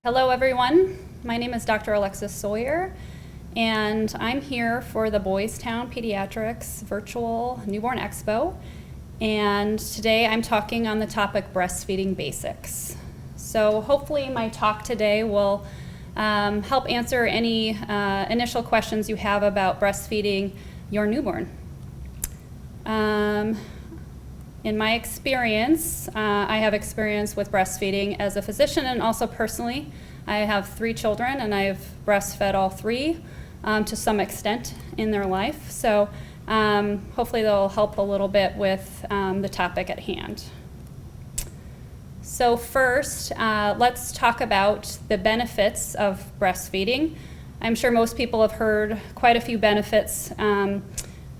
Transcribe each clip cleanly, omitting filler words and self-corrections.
Hello everyone, my name is Dr. Sawyer, and I'm here for the Boys Town Pediatrics Virtual Newborn Expo, and today I'm talking on the topic Breastfeeding Basics. So hopefully my talk today will help answer any initial questions you have about breastfeeding your newborn. In my experience, I have experience with breastfeeding as a physician and also personally. I have 3 children and I've breastfed all 3 to some extent in their life. So hopefully they'll help a little bit with the topic at hand. So first, let's talk about the benefits of breastfeeding. I'm sure most people have heard quite a few benefits in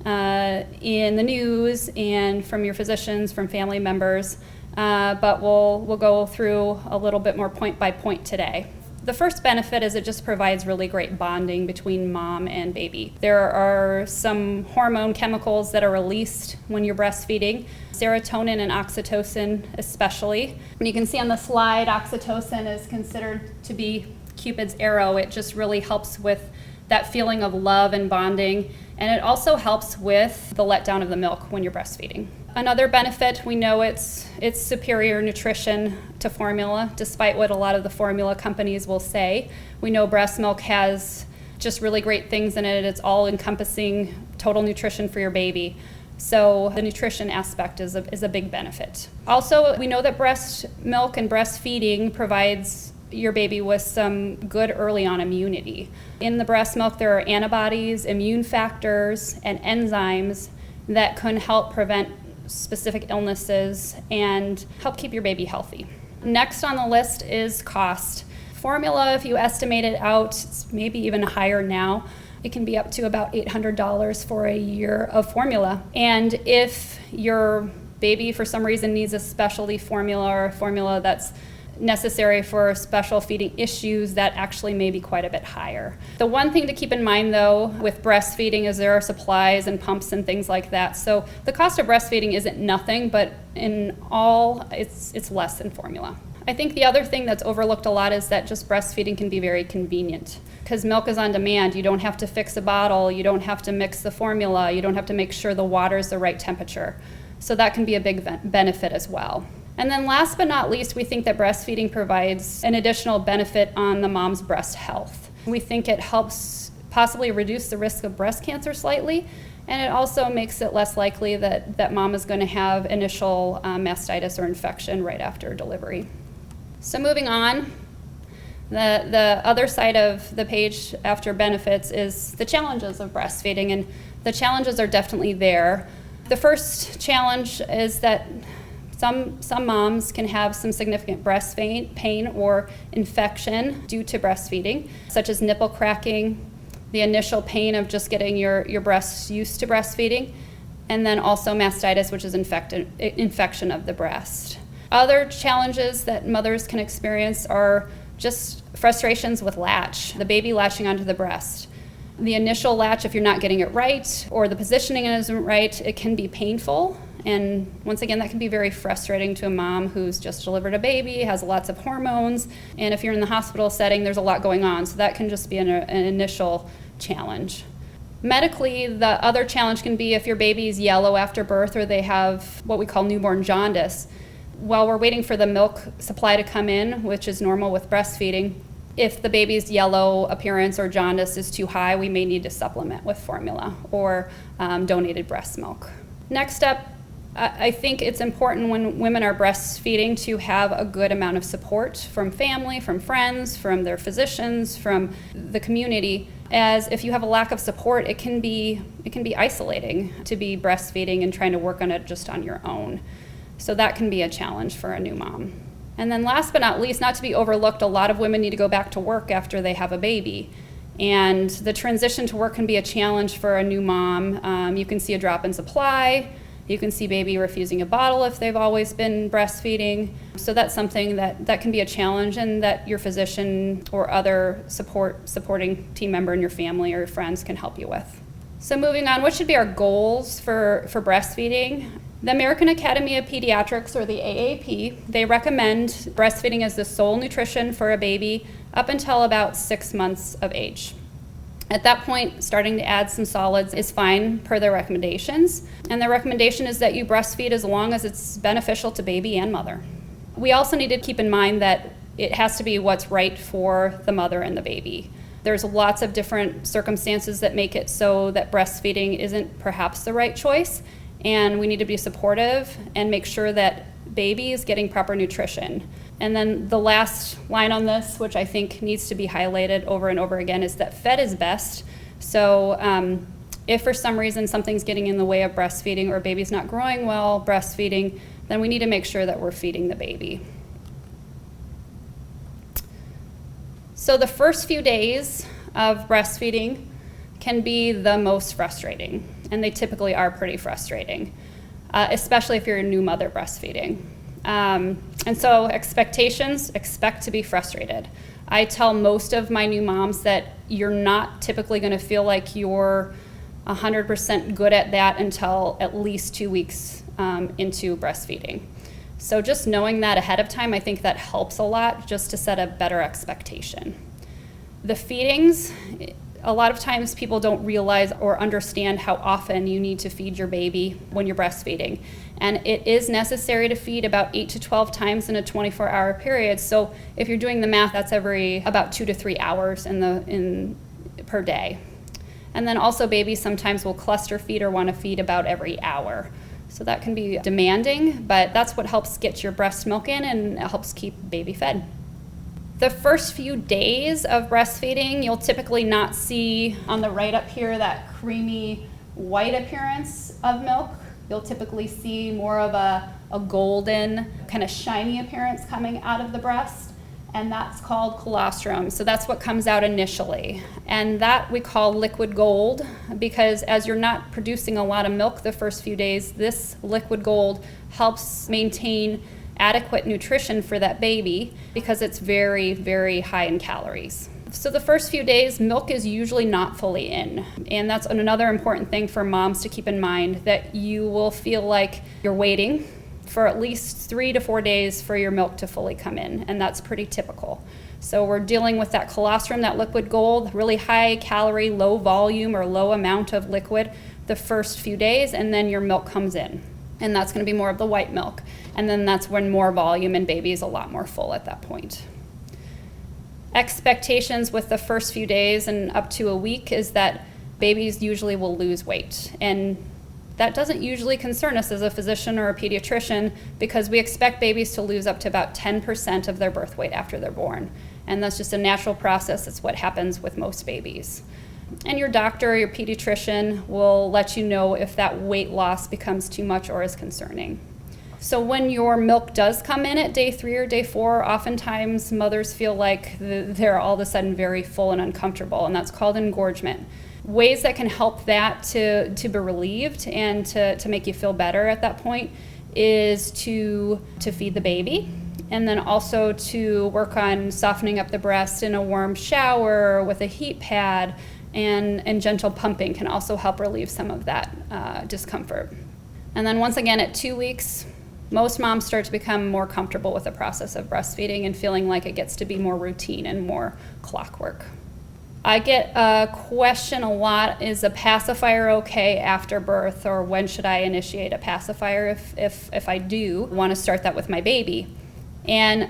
the news and from your physicians, from family members, but we'll go through a little bit more point by point today. The first benefit is it just provides really great bonding between mom and baby. There are some hormone chemicals that are released when you're breastfeeding, serotonin and oxytocin especially. And you can see on the slide, oxytocin is considered to be Cupid's arrow. It just really helps with that feeling of love and bonding, and it also helps with the letdown of the milk when you're breastfeeding. Another benefit, we know it's superior nutrition to formula, despite what a lot of the formula companies will say. We know breast milk has just really great things in it. It's all encompassing total nutrition for your baby. So the nutrition aspect is a big benefit. Also, we know that breast milk and breastfeeding provides your baby with some good early on immunity. In the breast milk, there are antibodies, immune factors, and enzymes that can help prevent specific illnesses and help keep your baby healthy. Next on the list is cost. Formula, if you estimate it out, it's maybe even higher now. It can be up to about $800 for a year of formula. And if your baby for some reason needs a specialty formula or a formula that's necessary for special feeding issues, that actually may be quite a bit higher. The one thing to keep in mind though with breastfeeding is there are supplies and pumps and things like that. So the cost of breastfeeding isn't nothing, but in all, it's less than formula. I think the other thing that's overlooked a lot is that just breastfeeding can be very convenient because milk is on demand. You don't have to fix a bottle, you don't have to mix the formula, you don't have to make sure the water is the right temperature. So that can be a big benefit as well. And then last but not least, we think that breastfeeding provides an additional benefit on the mom's breast health. We think it helps possibly reduce the risk of breast cancer slightly, and it also makes it less likely that mom is going to have initial mastitis or infection right after delivery. So moving on, the other side of the page after benefits is the challenges of breastfeeding, and the challenges are definitely there. The first challenge is that some moms can have some significant breast pain or infection due to breastfeeding, such as nipple cracking, the initial pain of just getting your breasts used to breastfeeding, and then also mastitis, which is infection of the breast. Other challenges that mothers can experience are just frustrations with latch, the baby latching onto the breast. The initial latch, if you're not getting it right or the positioning isn't right, it can be painful. And once again, that can be very frustrating to a mom who's just delivered a baby, has lots of hormones, and if you're in the hospital setting, there's a lot going on, so that can just be an initial challenge. Medically, the other challenge can be if your baby's yellow after birth or they have what we call newborn jaundice. While we're waiting for the milk supply to come in, which is normal with breastfeeding, if the baby's yellow appearance or jaundice is too high, we may need to supplement with formula or donated breast milk. Next up, I think it's important when women are breastfeeding to have a good amount of support from family, from friends, from their physicians, from the community, as if you have a lack of support, it can be isolating to be breastfeeding and trying to work on it just on your own. So that can be a challenge for a new mom. And then last but not least, not to be overlooked, a lot of women need to go back to work after they have a baby. And the transition to work can be a challenge for a new mom. You can see a drop in supply. You can see baby refusing a bottle if they've always been breastfeeding. So that's something that can be a challenge, and that your physician or other supporting team member in your family or your friends can help you with. So moving on, what should be our goals for breastfeeding? The American Academy of Pediatrics, or the AAP, they recommend breastfeeding as the sole nutrition for a baby up until about 6 months of age. At that point, starting to add some solids is fine per their recommendations. And their recommendation is that you breastfeed as long as it's beneficial to baby and mother. We also need to keep in mind that it has to be what's right for the mother and the baby. There's lots of different circumstances that make it so that breastfeeding isn't perhaps the right choice, and we need to be supportive and make sure that baby is getting proper nutrition. And then the last line on this, which I think needs to be highlighted over and over again, is that fed is best. So if for some reason something's getting in the way of breastfeeding, or baby's not growing well breastfeeding, then we need to make sure that we're feeding the baby. So the first few days of breastfeeding can be the most frustrating, and they typically are pretty frustrating, especially if you're a new mother breastfeeding. And so expect to be frustrated. I tell most of my new moms that you're not typically going to feel like you're 100% good at that until at least 2 weeks into breastfeeding. So just knowing that ahead of time, I think that helps a lot, just to set a better expectation. The feedings, a lot of times people don't realize or understand how often you need to feed your baby when you're breastfeeding. And it is necessary to feed about 8 to 12 times in a 24-hour period. So if you're doing the math, that's every about 2 to 3 hours per day. And then also babies sometimes will cluster feed or want to feed about every hour. So that can be demanding, but that's what helps get your breast milk in, and it helps keep baby fed. The first few days of breastfeeding, you'll typically not see on the right up here that creamy white appearance of milk. You'll typically see more of a golden, kind of shiny appearance coming out of the breast, and that's called colostrum. So that's what comes out initially. And that we call liquid gold, because as you're not producing a lot of milk the first few days, this liquid gold helps maintain adequate nutrition for that baby, because it's very, very high in calories. So the first few days, milk is usually not fully in. And that's another important thing for moms to keep in mind, that you will feel like you're waiting for at least 3 to 4 days for your milk to fully come in, and that's pretty typical. So we're dealing with that colostrum, that liquid gold, really high calorie, low volume or low amount of liquid the first few days, and then your milk comes in. And that's going to be more of the white milk. And then that's when more volume, and baby is a lot more full at that point. Expectations with the first few days and up to a week is that babies usually will lose weight. And that doesn't usually concern us as a physician or a pediatrician, because we expect babies to lose up to about 10% of their birth weight after they're born. And that's just a natural process. It's what happens with most babies. And your doctor or your pediatrician will let you know if that weight loss becomes too much or is concerning. So when your milk does come in at day 3 or day 4, oftentimes mothers feel like they're all of a sudden very full and uncomfortable, and that's called engorgement. Ways that can help that to be relieved and to make you feel better at that point is to feed the baby, and then also to work on softening up the breast in a warm shower with a heat pad, and gentle pumping can also help relieve some of that discomfort. And then once again at 2 weeks, most moms start to become more comfortable with the process of breastfeeding and feeling like it gets to be more routine and more clockwork. I get a question a lot, is a pacifier okay after birth, or when should I initiate a pacifier if I do want to start that with my baby? And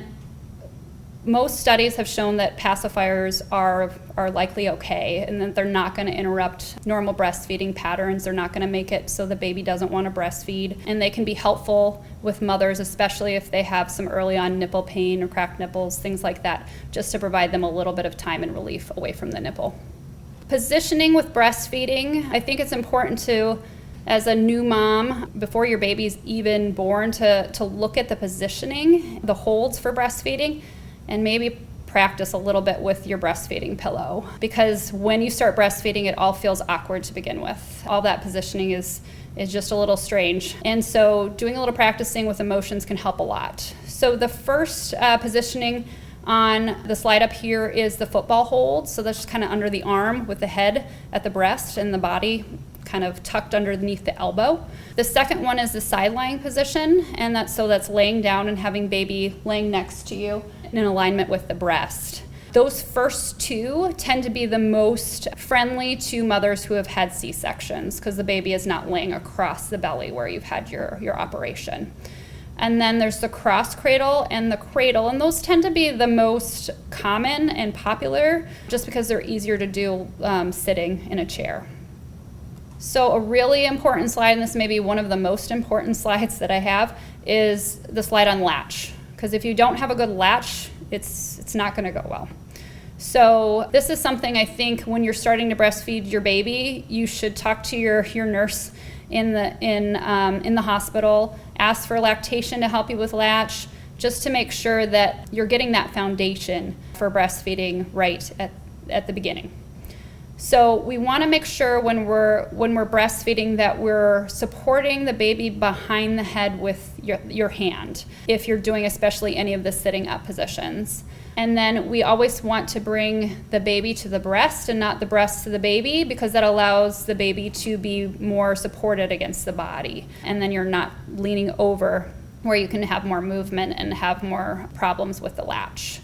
most studies have shown that pacifiers are likely okay, and that they're not going to interrupt normal breastfeeding patterns. They're not going to make it so the baby doesn't want to breastfeed, and they can be helpful with mothers, especially if they have some early on nipple pain or cracked nipples, things like that, just to provide them a little bit of time and relief away from the nipple. Positioning with breastfeeding, I think it's important to, as a new mom, before your baby's even born, to look at the positioning, the holds for breastfeeding, and maybe practice a little bit with your breastfeeding pillow, because when you start breastfeeding, it all feels awkward to begin with. All that positioning is just a little strange. And so doing a little practicing with emotions can help a lot. So the first positioning on the slide up here is the football hold. So that's just kind of under the arm with the head at the breast and the body kind of tucked underneath the elbow. The second one is the side lying position, and that's laying down and having baby laying next to you in alignment with the breast. Those first two tend to be the most friendly to mothers who have had C-sections, because the baby is not laying across the belly where you've had your operation. And then there's the cross cradle and the cradle, and those tend to be the most common and popular just because they're easier to do sitting in a chair. So a really important slide, and this may be one of the most important slides that I have, is the slide on latch. Because if you don't have a good latch, it's not going to go well. So this is something I think when you're starting to breastfeed your baby, you should talk to your nurse in the hospital, ask for lactation to help you with latch, just to make sure that you're getting that foundation for breastfeeding right at the beginning. So we want to make sure when we're breastfeeding that we're supporting the baby behind the head with your hand, if you're doing especially any of the sitting up positions. And then we always want to bring the baby to the breast and not the breast to the baby, because that allows the baby to be more supported against the body. And then you're not leaning over where you can have more movement and have more problems with the latch.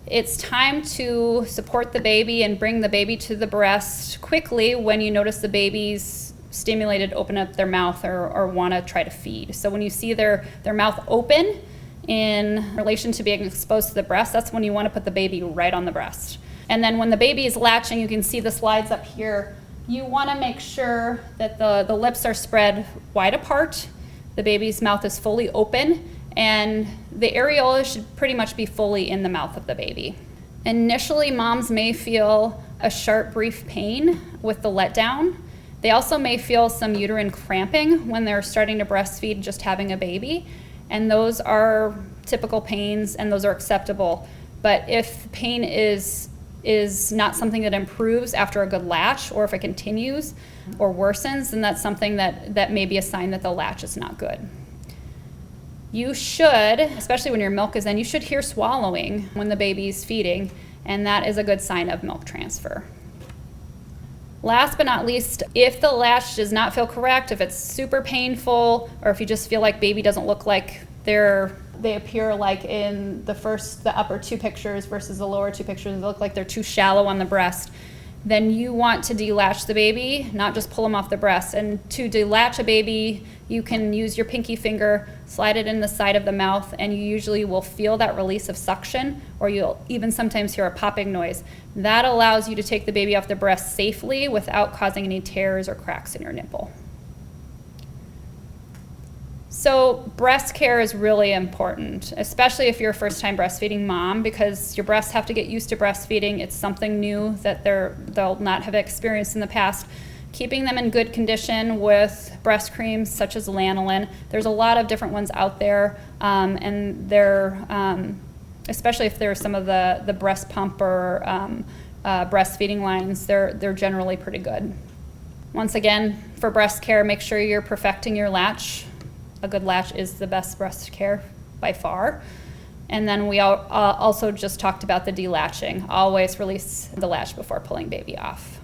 It's time to support the baby and bring the baby to the breast quickly when you notice the baby's stimulated, open up their mouth or want to try to feed. So when you see their mouth open in relation to being exposed to the breast, that's when you want to put the baby right on the breast. And then when the baby is latching, you can see the slides up here, you want to make sure that the lips are spread wide apart, the baby's mouth is fully open, and the areola should pretty much be fully in the mouth of the baby. Initially, moms may feel a sharp, brief pain with the letdown. They also may feel some uterine cramping when they're starting to breastfeed just having a baby, and those are typical pains and those are acceptable. But if pain is not something that improves after a good latch, or if it continues or worsens, then that's something that may be a sign that the latch is not good. You should, especially when your milk is in, you should hear swallowing when the baby's feeding, and that is a good sign of milk transfer. Last but not least, if the latch does not feel correct, if it's super painful, or if you just feel like baby doesn't look like they appear like in the upper two pictures versus the lower two pictures, they look like they're too shallow on the breast, then you want to delatch the baby, not just pull them off the breast. And to delatch a baby, you can use your pinky finger, slide it in the side of the mouth, and you usually will feel that release of suction, or you'll even sometimes hear a popping noise. That allows you to take the baby off the breast safely without causing any tears or cracks in your nipple. So breast care is really important, especially if you're a first-time breastfeeding mom, because your breasts have to get used to breastfeeding. It's something new that they'll not have experienced in the past. Keeping them in good condition with breast creams such as lanolin. There's a lot of different ones out there, and they're, especially if there's some of the breast pump or breastfeeding lines, they're generally pretty good. Once again, for breast care, make sure you're perfecting your latch. A good latch is the best breast care by far. And then we also just talked about the delatching. Always release the latch before pulling baby off.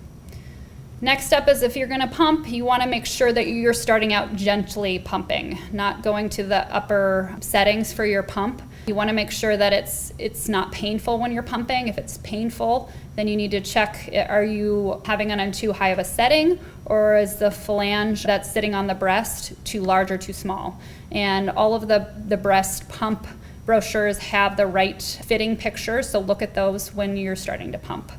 Next up is if you're going to pump, you want to make sure that you're starting out gently pumping, not going to the upper settings for your pump. You want to make sure that it's not painful when you're pumping. If it's painful, then you need to check, are you having it on too high of a setting, or is the flange that's sitting on the breast too large or too small? And all of the breast pump brochures have the right fitting pictures, so look at those when you're starting to pump.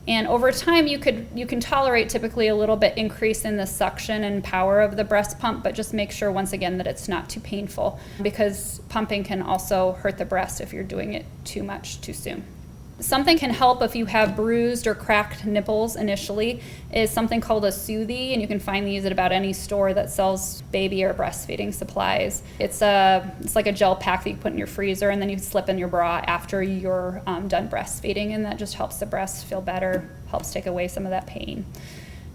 And over time, you can tolerate typically a little bit increase in the suction and power of the breast pump, but just make sure once again that it's not too painful, because pumping can also hurt the breast if you're doing it too much too soon. Something can help if you have bruised or cracked nipples initially is something called a Soothie, and you can find these at about any store that sells baby or breastfeeding supplies. It's like a gel pack that you put in your freezer, and then you slip in your bra after you're done breastfeeding, and that just helps the breast feel better, helps take away some of that pain.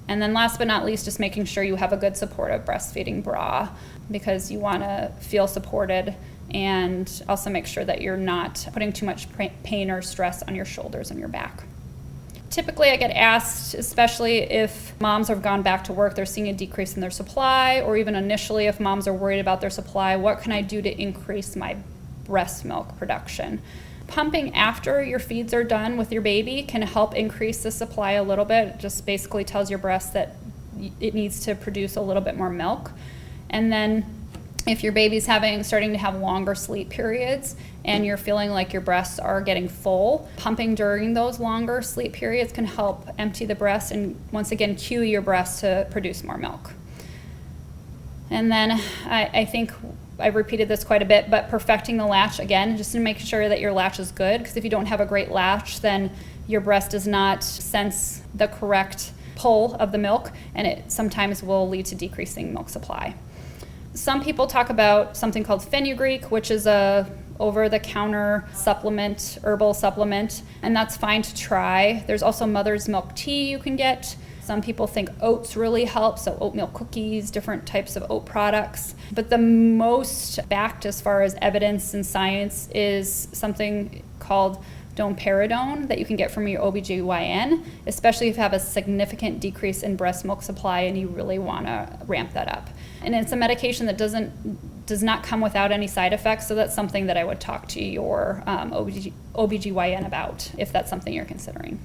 And then last but not least, just making sure you have a good supportive breastfeeding bra, because you want to feel supported, and also make sure that you're not putting too much pain or stress on your shoulders and your back. Typically I get asked, especially if moms have gone back to work, they're seeing a decrease in their supply, or even initially if moms are worried about their supply, what can I do to increase my breast milk production? Pumping after your feeds are done with your baby can help increase the supply a little bit. It just basically tells your breast that it needs to produce a little bit more milk. And then if your baby's starting to have longer sleep periods and you're feeling like your breasts are getting full, pumping during those longer sleep periods can help empty the breast and once again cue your breast to produce more milk. And then I think I've repeated this quite a bit, but perfecting the latch, again, just to make sure that your latch is good, because if you don't have a great latch, then your breast does not sense the correct pull of the milk, and it sometimes will lead to decreasing milk supply. Some people talk about something called fenugreek, which is a over-the-counter supplement, herbal supplement, and that's fine to try. There's also mother's milk tea you can get. Some people think oats really help, so oatmeal cookies, different types of oat products. But the most backed as far as evidence and science is something called domperidone that you can get from your OBGYN, especially if you have a significant decrease in breast milk supply and you really want to ramp that up. And it's a medication that does not come without any side effects, so that's something that I would talk to your OBGYN about if that's something you're considering.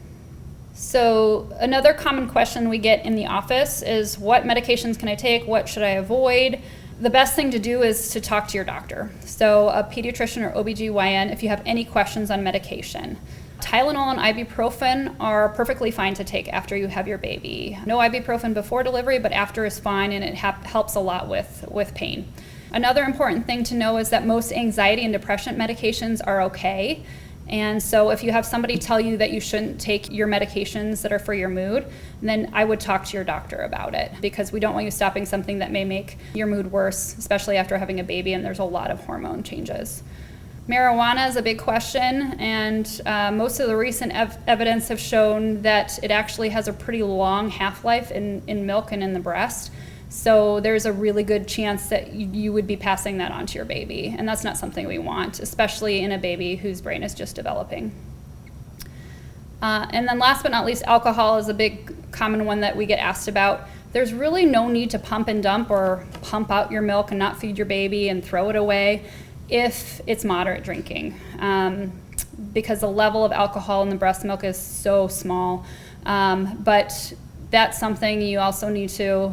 So another common question we get in the office is, what medications can I take? What should I avoid? The best thing to do is to talk to your doctor. So a pediatrician or OBGYN if you have any questions on medication. Tylenol and ibuprofen are perfectly fine to take after you have your baby. No ibuprofen before delivery, but after is fine, and it helps a lot with pain. Another important thing to know is that most anxiety and depression medications are okay. And so if you have somebody tell you that you shouldn't take your medications that are for your mood, then I would talk to your doctor about it, because we don't want you stopping something that may make your mood worse, especially after having a baby and there's a lot of hormone changes. Marijuana is a big question, and most of the recent evidence have shown that it actually has a pretty long half-life in milk and in the breast. So there's a really good chance that you would be passing that on to your baby, and that's not something we want, especially in a baby whose brain is just developing. And then last but not least, alcohol is a big common one that we get asked about. There's really no need to pump and dump or pump out your milk and not feed your baby and throw it away if it's moderate drinking, because the level of alcohol in the breast milk is so small. But that's something you also need to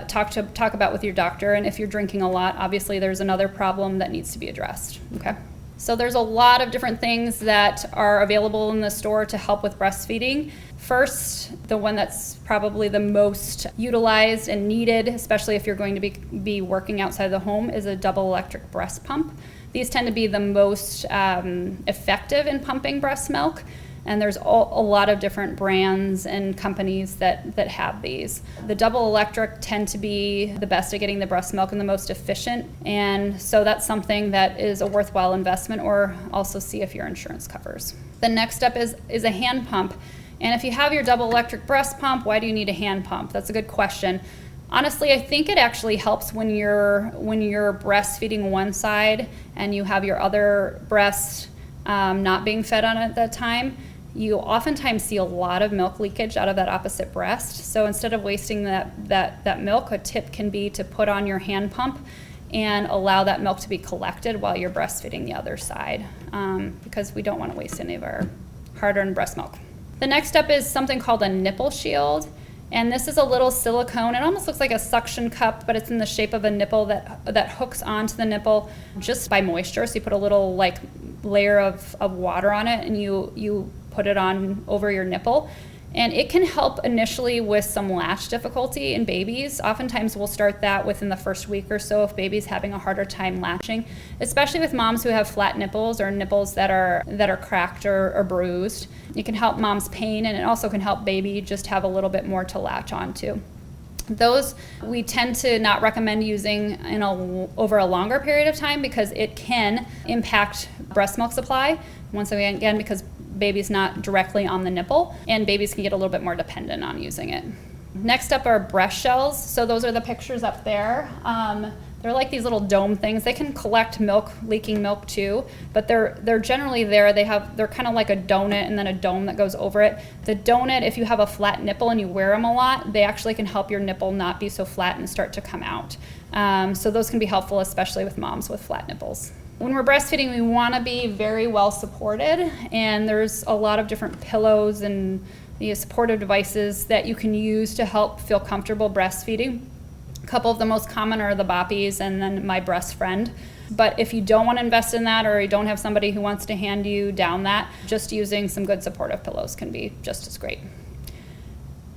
talk about with your doctor. And if you're drinking a lot, obviously there's another problem that needs to be addressed. Okay. So there's a lot of different things that are available in the store to help with breastfeeding. First, the one that's probably the most utilized and needed, especially if you're going to be working outside the home, is a double electric breast pump. These tend to be the most effective in pumping breast milk. And there's a lot of different brands and companies that have these. The double electric tend to be the best at getting the breast milk and the most efficient. And so that's something that is a worthwhile investment, or also see if your insurance covers. The next step is a hand pump. And if you have your double electric breast pump, why do you need a hand pump? That's a good question. Honestly, I think it actually helps when you're breastfeeding one side and you have your other breast not being fed on at that time. You oftentimes see a lot of milk leakage out of that opposite breast. So instead of wasting that milk, a tip can be to put on your hand pump and allow that milk to be collected while you're breastfeeding the other side, because we don't want to waste any of our hard-earned breast milk. The next step is something called a nipple shield. And this is a little silicone. It almost looks like a suction cup, but it's in the shape of a nipple that hooks onto the nipple just by moisture. So you put a little layer of water on it, and you put it on over your nipple. And it can help initially with some latch difficulty in babies. Oftentimes we'll start that within the first week or so if baby's having a harder time latching, especially with moms who have flat nipples or nipples that are cracked or bruised. It can help mom's pain, and it also can help baby just have a little bit more to latch onto. Those we tend to not recommend using over a longer period of time because it can impact breast milk supply. Once again, because baby's not directly on the nipple, and babies can get a little bit more dependent on using it. Next up are breast shells. So those are the pictures up there. They're like these little dome things. They can collect milk, leaking milk too, but they're generally there. They're kind of like a donut and then a dome that goes over it. The donut, if you have a flat nipple and you wear them a lot, they actually can help your nipple not be so flat and start to come out. So those can be helpful, especially with moms with flat nipples. When we're breastfeeding, we want to be very well supported, and there's a lot of different pillows and supportive devices that you can use to help feel comfortable breastfeeding. A couple of the most common are the Boppies and then My Breast Friend. But if you don't want to invest in that, or you don't have somebody who wants to hand you down that, just using some good supportive pillows can be just as great.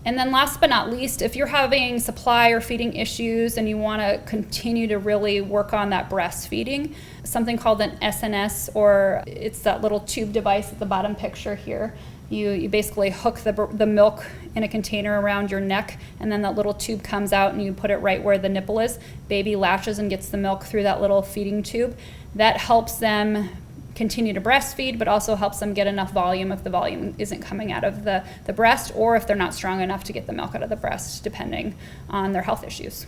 And then last but not least, if you're having supply or feeding issues and you want to continue to really work on that breastfeeding, something called an SNS, or it's that little tube device at the bottom picture here. You basically hook the milk in a container around your neck, and then that little tube comes out and you put it right where the nipple is. Baby latches and gets the milk through that little feeding tube. That helps them continue to breastfeed, but also helps them get enough volume if the volume isn't coming out of the breast, or if they're not strong enough to get the milk out of the breast, depending on their health issues.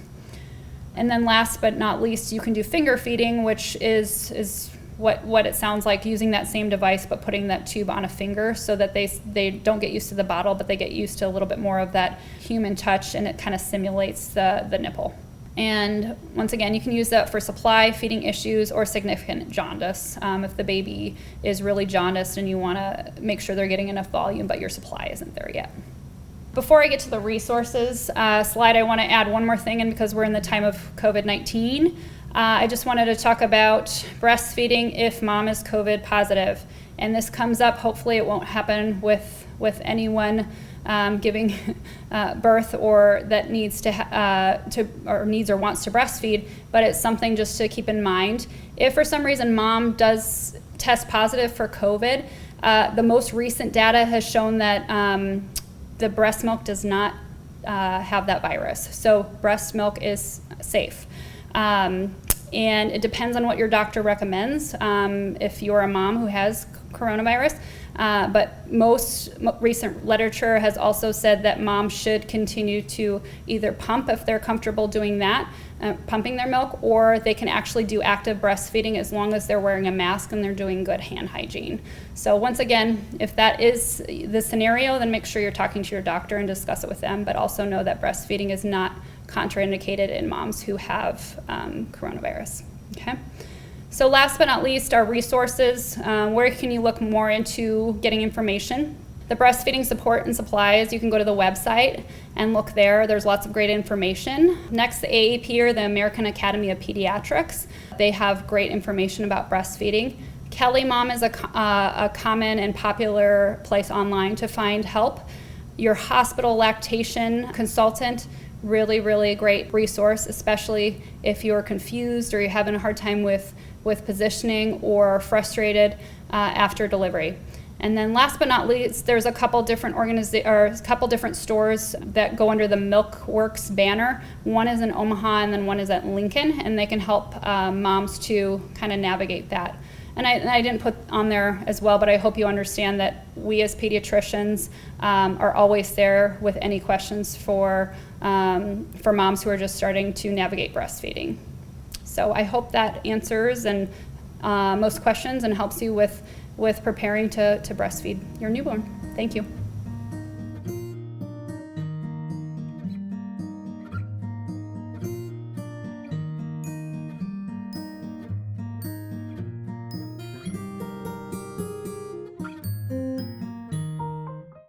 And then last but not least, you can do finger feeding, which is what it sounds like, using that same device but putting that tube on a finger so that they don't get used to the bottle, but they get used to a little bit more of that human touch, and it kind of simulates the nipple. And once again, you can use that for supply, feeding issues, or significant jaundice. If the baby is really jaundiced and you want to make sure they're getting enough volume, but your supply isn't there yet. Before I get to the resources slide, I want to add one more thing, and because we're in the time of COVID-19, I just wanted to talk about breastfeeding if mom is COVID positive. And this comes up, hopefully it won't happen with anyone giving birth or that needs needs or wants to breastfeed, but it's something just to keep in mind. If for some reason mom does test positive for COVID, the most recent data has shown that the breast milk does not have that virus. So breast milk is safe. And it depends on what your doctor recommends if you're a mom who has coronavirus. But most recent literature has also said that moms should continue to either pump if they're comfortable doing that, pumping their milk, or they can actually do active breastfeeding as long as they're wearing a mask and they're doing good hand hygiene. So once again, if that is the scenario, then make sure you're talking to your doctor and discuss it with them, but also know that breastfeeding is not contraindicated in moms who have coronavirus. Okay. So last but not least, our resources. Where can you look more into getting information? The breastfeeding support and supplies, you can go to the website and look there. There's lots of great information. Next, the AAP, or the American Academy of Pediatrics. They have great information about breastfeeding. Kelly Mom is a common and popular place online to find help. Your hospital lactation consultant, really, really great resource, especially if you're confused or you're having a hard time with positioning or frustrated after delivery. And then last but not least, there's a couple different stores that go under the MilkWorks banner. One is in Omaha and then one is at Lincoln, and they can help moms to kind of navigate that. And I didn't put on there as well, but I hope you understand that we as pediatricians are always there with any questions for moms who are just starting to navigate breastfeeding. So I hope that answers most questions and helps you with preparing to breastfeed your newborn. Thank you.